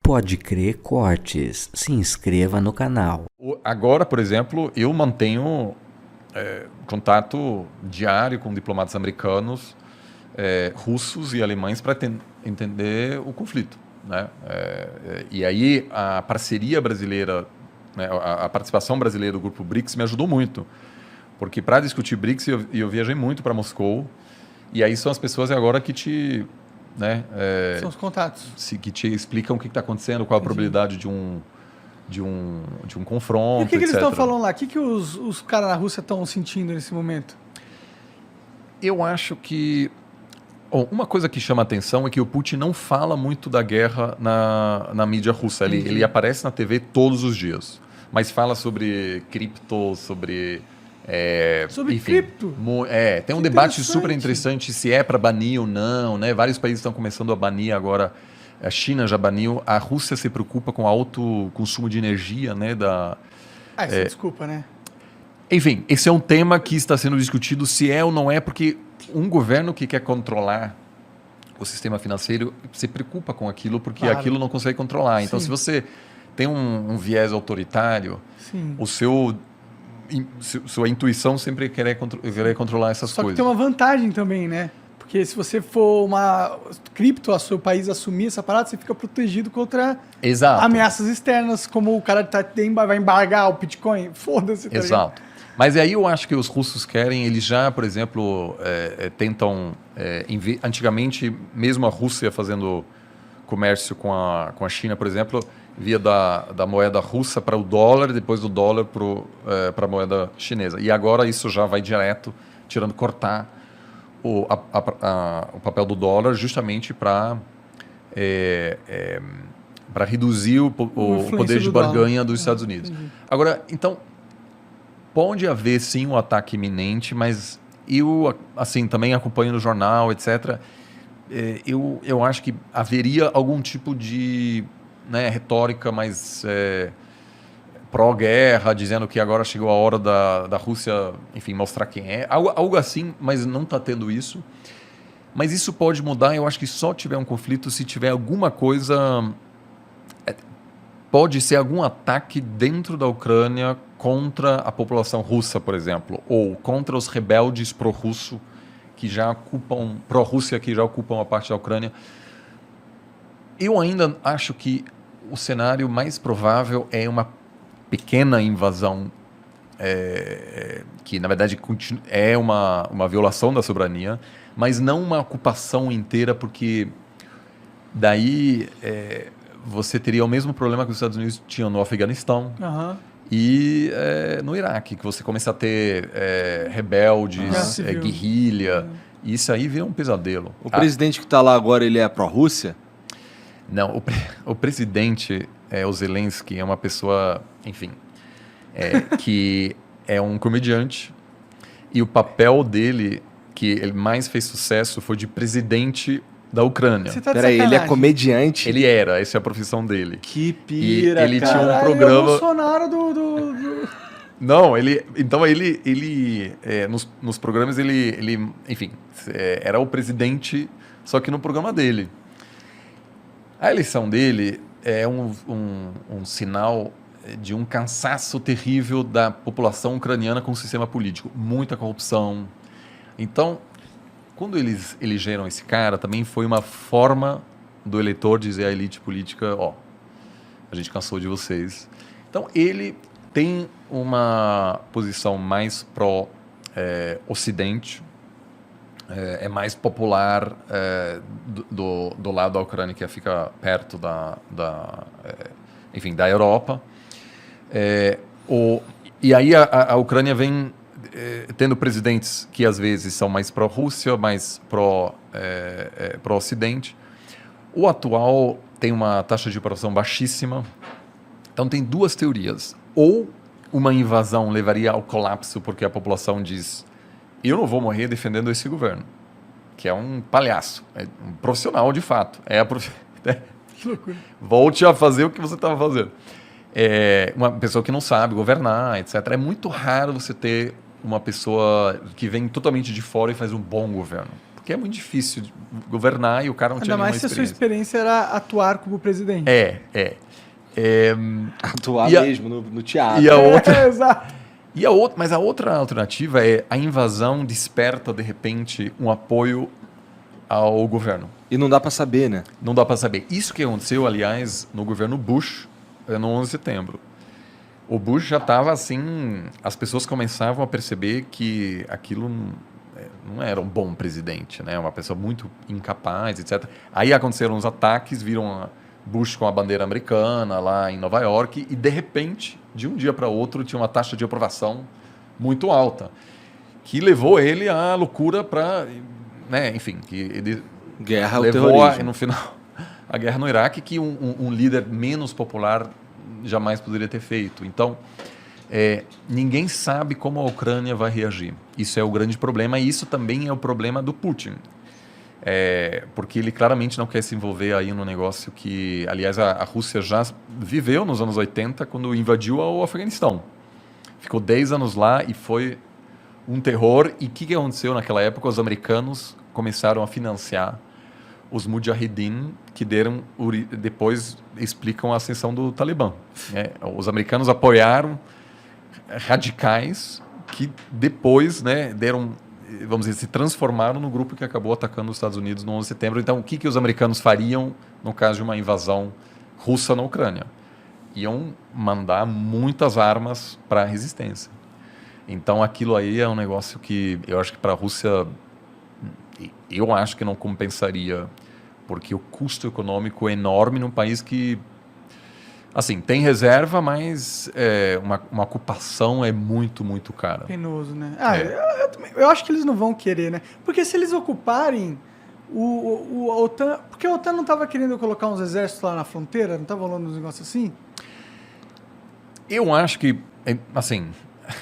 Pode Crer Cortes. Se inscreva no canal. Agora, por exemplo, eu mantenho contato diário com diplomatas americanos, russos e alemães para entender o conflito, né? E aí a parceria brasileira, né, a participação brasileira do grupo BRICS me ajudou muito, porque para discutir BRICS eu viajei muito para Moscou, e aí são as pessoas agora que te... né, são os contatos. que te explicam o que está acontecendo, qual a probabilidade de um confronto, E o que eles etc. estão falando lá? O que os caras na Rússia estão sentindo nesse momento? Eu acho que... uma coisa que chama atenção é que o Putin não fala muito da guerra na mídia russa. Ele aparece na TV todos os dias, mas fala sobre cripto, sobre... Sobre enfim, cripto? Tem um debate super interessante se é para banir ou não, né? Vários países estão começando a banir agora. A China já baniu. A Rússia se preocupa com alto consumo de energia, né? Isso desculpa, né? Enfim, esse é um tema que está sendo discutido se é ou não é, porque um governo que quer controlar o sistema financeiro se preocupa com aquilo, porque aquilo não consegue controlar. Então, se você tem um viés autoritário, sua intuição sempre é querer controlar essas coisas. Só que tem uma vantagem também, né? Porque se você for uma cripto, a seu país assumir essa parada, você fica protegido contra ameaças externas, como o cara vai embargar o Bitcoin. Foda-se, tá ligado? Exato. Mas aí eu acho que os russos querem, eles já, por exemplo, tentam... antigamente, mesmo a Rússia fazendo comércio com a China, por exemplo, via da moeda russa para o dólar, depois do dólar para a moeda chinesa. E agora isso já vai direto, cortar o papel do dólar justamente para reduzir o poder de barganha dos Estados Unidos. Agora, então, pode haver sim um ataque iminente, mas eu, assim, também acompanho no jornal, etc., eu acho que haveria algum tipo de retórica mais pró-guerra, dizendo que agora chegou a hora da Rússia, enfim, mostrar quem é. Algo assim, mas não está tendo isso. Mas isso pode mudar, eu acho que só tiver um conflito se tiver alguma coisa... Pode ser algum ataque dentro da Ucrânia contra a população russa, por exemplo, ou contra os rebeldes pró-russo que já ocupam, pró-Rússia, que já ocupam a parte da Ucrânia. Eu ainda acho que o cenário mais provável é uma pequena invasão, que na verdade é uma violação da soberania, mas não uma ocupação inteira, porque daí você teria o mesmo problema que os Estados Unidos tinham no Afeganistão. E no Iraque, que você começa a ter rebeldes, guerrilha. E isso aí vira um pesadelo. O presidente que está lá agora, ele é pró-Rússia? Não, o presidente, o Zelensky, é uma pessoa, enfim, que é um comediante. E o papel dele, que ele mais fez sucesso, foi de presidente da Ucrânia. Peraí, ele é comediante? Ele era, essa é a profissão dele. Que pira, ele cara. tinha um programa... Ele é o Bolsonaro Não, então nos programas ele enfim, era o presidente, só que no programa dele. A eleição dele é um sinal de um cansaço terrível da população ucraniana com o sistema político. Muita corrupção. Então, quando eles elegeram esse cara, também foi uma forma do eleitor dizer à elite política, a gente cansou de vocês. Então, ele tem uma posição mais pró-Ocidente, é mais popular do lado da Ucrânia, que fica perto enfim, da Europa. E aí a Ucrânia vem tendo presidentes que às vezes são mais pró-Rússia, mais pró-Ocidente. O atual tem uma taxa de aprovação baixíssima. Então tem duas teorias. Ou uma invasão levaria ao colapso porque a população diz: eu não vou morrer defendendo esse governo, que é um palhaço, é um profissional de fato. Que loucura. Volte a fazer o que você estava fazendo. Uma pessoa que não sabe governar, etc. É muito raro você ter uma pessoa que vem totalmente de fora e faz um bom governo. porque é muito difícil de governar e o cara não tinha nenhuma experiência. Ainda mais se a sua experiência era atuar como presidente. Atuar mesmo no teatro. E a outra... Exato. Mas a outra alternativa é a invasão desperta, de repente, um apoio ao governo. E não dá para saber, né? Não dá para saber. Isso que aconteceu, aliás, no governo Bush, no 11 de setembro. O Bush já estava assim... As pessoas começavam a perceber que aquilo não era um bom presidente, né? Uma pessoa muito incapaz, etc. Aí aconteceram os ataques, viram Bush com a bandeira americana lá em Nova York e, de repente, de um dia para outro, tinha uma taxa de aprovação muito alta, que levou ele à loucura para... Né? Enfim, que ele guerra levou no final a guerra no Iraque, que um líder menos popular jamais poderia ter feito. Então, ninguém sabe como a Ucrânia vai reagir. Isso é o grande problema e isso também é o problema do Putin. Porque ele claramente não quer se envolver aí no negócio que, aliás, a Rússia já viveu nos anos 80 quando invadiu o Afeganistão. Ficou 10 anos lá e foi um terror. E o que aconteceu naquela época? Os americanos começaram a financiar os Mujahideen, que depois explicam a ascensão do Talibã. Os americanos apoiaram radicais que depois, né, vamos dizer, se transformaram no grupo que acabou atacando os Estados Unidos no 11 de setembro. Então, o que os americanos fariam no caso de uma invasão russa na Ucrânia? Iam mandar muitas armas para a resistência. Então, aquilo aí é um negócio que eu acho que para a Rússia, eu acho que não compensaria, porque o custo econômico é enorme num país que, assim, tem reserva, mas uma ocupação é muito, muito cara. Penoso, né? Eu acho que eles não vão querer, né? Porque se eles ocuparem a OTAN... Porque a OTAN não estava querendo colocar uns exércitos lá na fronteira? Não estava rolando uns negócios assim? Eu acho que, assim...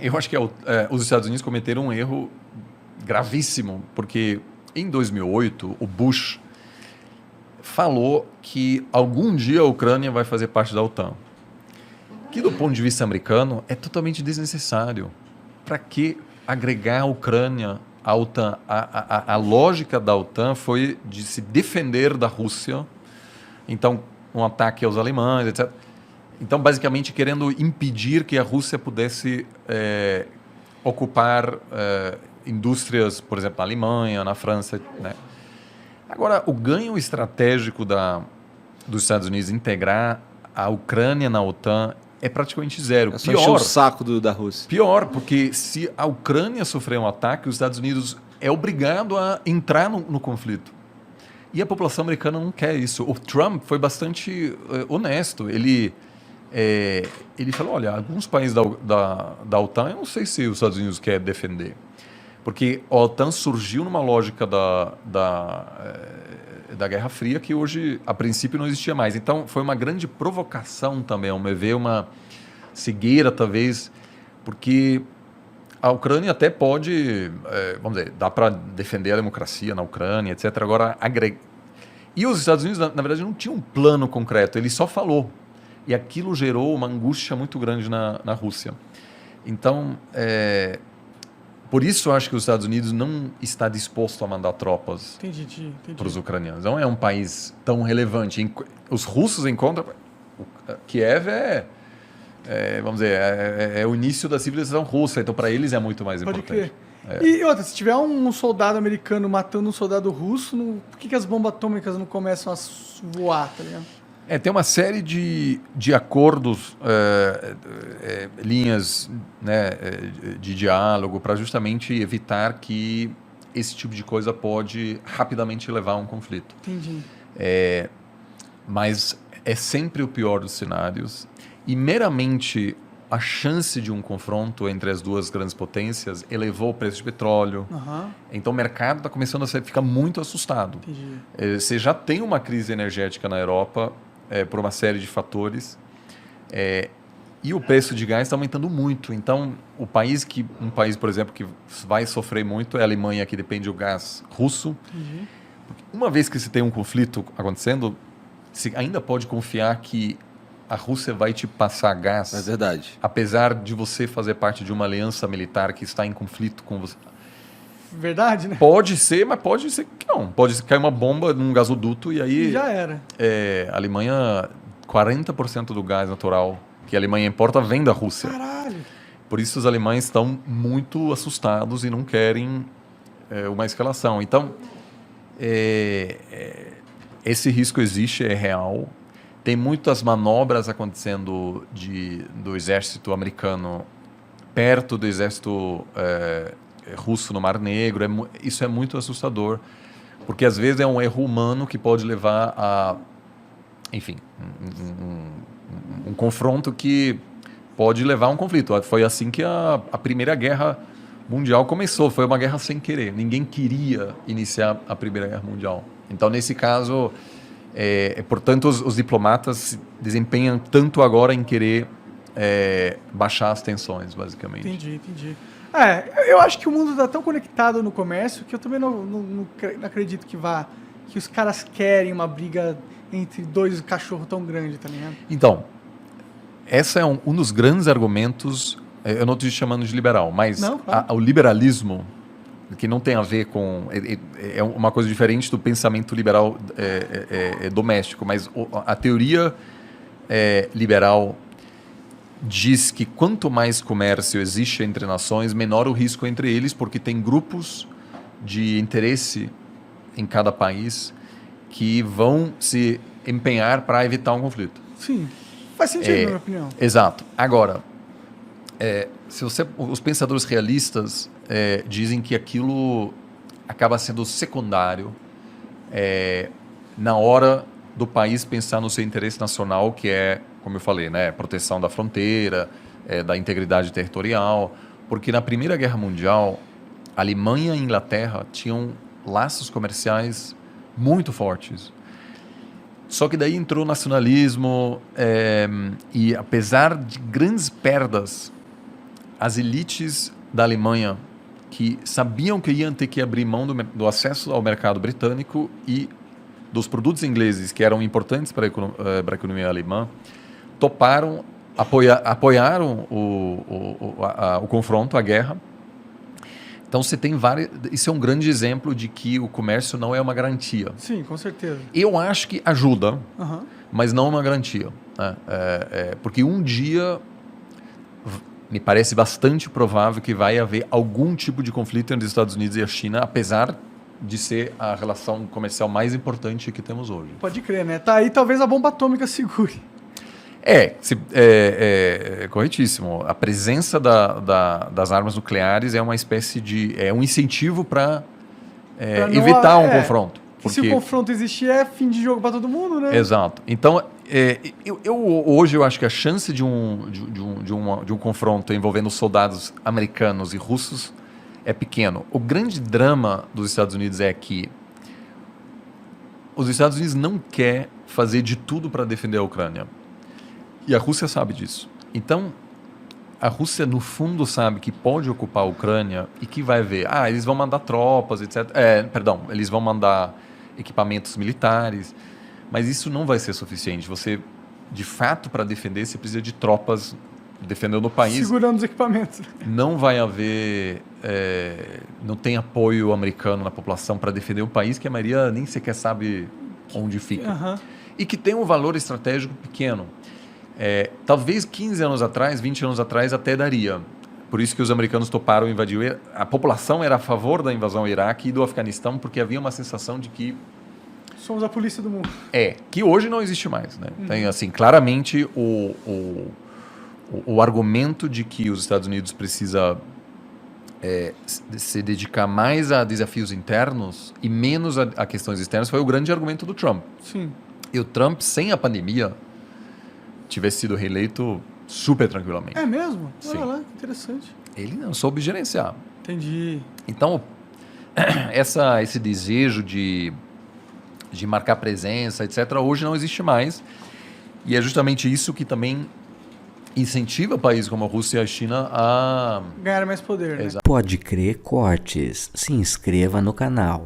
Eu acho que os Estados Unidos cometeram um erro gravíssimo, porque em 2008 o Bush falou que algum dia a Ucrânia vai fazer parte da OTAN. Que do ponto de vista americano é totalmente desnecessário. Para que agregar a Ucrânia à OTAN? A lógica da OTAN foi de se defender da Rússia, então um ataque aos alemães, etc. Então, basicamente, querendo impedir que a Rússia pudesse ocupar indústrias, por exemplo, na Alemanha, na França, né? Agora, o ganho estratégico dos Estados Unidos integrar a Ucrânia na OTAN é praticamente zero. É só encher o saco da Rússia. Pior, porque se a Ucrânia sofrer um ataque, os Estados Unidos é obrigado a entrar no conflito. E a população americana não quer isso. O Trump foi bastante honesto. Ele falou, olha, alguns países da OTAN, eu não sei se os Estados Unidos querem defender. Porque a OTAN surgiu numa lógica da Guerra Fria que hoje, a princípio, não existia mais. Então, foi uma grande provocação também, ao meu ver, uma cegueira, talvez, porque a Ucrânia até pode, vamos dizer, dá para defender a democracia na Ucrânia, etc. Agora, e os Estados Unidos, na verdade, não tinham um plano concreto, ele só falou. E aquilo gerou uma angústia muito grande na Rússia. Então, por isso eu acho que os Estados Unidos não está disposto a mandar tropas para os ucranianos. Não é um país tão relevante. Os russos encontram... Kiev vamos dizer, é o início da civilização russa. Então, para eles é muito mais importante. E outra, se tiver um soldado americano matando um soldado russo, por que as bombas atômicas não começam a voar, tá ligado? Tem uma série de acordos, linhas, né, de diálogo para justamente evitar que esse tipo de coisa pode rapidamente levar a um conflito. Entendi. Mas é sempre o pior dos cenários e meramente a chance de um confronto entre as duas grandes potências elevou o preço de petróleo. Uhum. Então o mercado está começando a ficar muito assustado. Entendi. Você já tem uma crise energética na Europa por uma série de fatores e o preço de gás está aumentando muito. Então um país, por exemplo, que vai sofrer muito é a Alemanha, que depende do gás russo. Entendi. Uma vez que você tem um conflito acontecendo, você ainda pode confiar que a Rússia vai te passar gás. É verdade. Apesar de você fazer parte de uma aliança militar que está em conflito com você. verdade, né? Pode ser, mas pode ser que não. Pode cair uma bomba num gasoduto e aí... E já era. A Alemanha, 40% do gás natural que a Alemanha importa vem da Rússia. Caralho. Por isso os alemães estão muito assustados e não querem uma escalação. Então, esse risco existe, é real. Tem muitas manobras acontecendo do exército americano perto do exército russo no Mar Negro. Isso é muito assustador, porque às vezes é um erro humano que pode levar a, enfim, um confronto que pode levar a um conflito. Foi assim que a Primeira Guerra Mundial começou. Foi uma guerra sem querer. Ninguém queria iniciar a Primeira Guerra Mundial. Então, nesse caso, portanto, os diplomatas se desempenham tanto agora em querer baixar as tensões, basicamente. Entendi. Eu acho que o mundo está tão conectado no comércio que eu também não acredito que os caras querem uma briga entre dois cachorros tão grande, tá ligado? Então, esse é um dos grandes argumentos, eu não estou te chamando de liberal, mas não, claro. O liberalismo, que não tem a ver com... É uma coisa diferente do pensamento liberal doméstico, mas a teoria liberal diz que quanto mais comércio existe entre nações, menor o risco entre eles, porque tem grupos de interesse em cada país que vão se empenhar para evitar um conflito. Sim, faz sentido, na minha opinião. Exato. Agora, os pensadores realistas dizem que aquilo acaba sendo secundário na hora do país pensar no seu interesse nacional, que é, como eu falei, né, proteção da fronteira, da integridade territorial, porque na Primeira Guerra Mundial, a Alemanha e a Inglaterra tinham laços comerciais muito fortes. Só que daí entrou o nacionalismo e, apesar de grandes perdas, as elites da Alemanha, que sabiam que iam ter que abrir mão do acesso ao mercado britânico e dos produtos ingleses, que eram importantes para a economia alemã, toparam, apoiaram o confronto, a guerra. Então, você tem várias... Isso é um grande exemplo de que o comércio não é uma garantia. Sim, com certeza. Eu acho que ajuda, mas não é uma garantia. Né? Porque um dia me parece bastante provável que vai haver algum tipo de conflito entre os Estados Unidos e a China, apesar de ser a relação comercial mais importante que temos hoje. Pode crer, né? Tá aí, talvez a bomba atômica segure. Corretíssimo. A presença das armas nucleares é uma espécie de... É um incentivo para evitar um confronto. Porque... Se o confronto existir, é fim de jogo para todo mundo, né? Exato. Então, hoje eu acho que a chance de um confronto envolvendo soldados americanos e russos é pequeno. O grande drama dos Estados Unidos é que os Estados Unidos não quer fazer de tudo para defender a Ucrânia. E a Rússia sabe disso. Então, a Rússia, no fundo, sabe que pode ocupar a Ucrânia e que vai ver, eles vão mandar tropas, etc. Eles vão mandar equipamentos militares, mas isso não vai ser suficiente. Você, de fato, para defender, você precisa de tropas defendendo o país. Segurando os equipamentos. Não vai haver... não tem apoio americano na população para defender um país que a maioria nem sequer sabe onde fica. E que tem um valor estratégico pequeno. Talvez 15 anos atrás, 20 anos atrás, até daria. Por isso que os americanos toparam invadir o Iraque. A população era a favor da invasão ao Iraque e do Afeganistão, porque havia uma sensação de que... Somos a polícia do mundo. Que hoje não existe mais. Né? Tem, assim, claramente o argumento de que os Estados Unidos precisa se dedicar mais a desafios internos e menos a questões externas foi o grande argumento do Trump. Sim. E o Trump, sem a pandemia, esse sido reeleito super tranquilamente. É mesmo? Sim. Olha lá, que interessante. Ele não soube gerenciar. Entendi. Então, esse desejo de marcar presença, etc., hoje não existe mais. E é justamente isso que também incentiva países como a Rússia e a China a... ganhar mais poder, né? Pode crer cortes. Se inscreva no canal.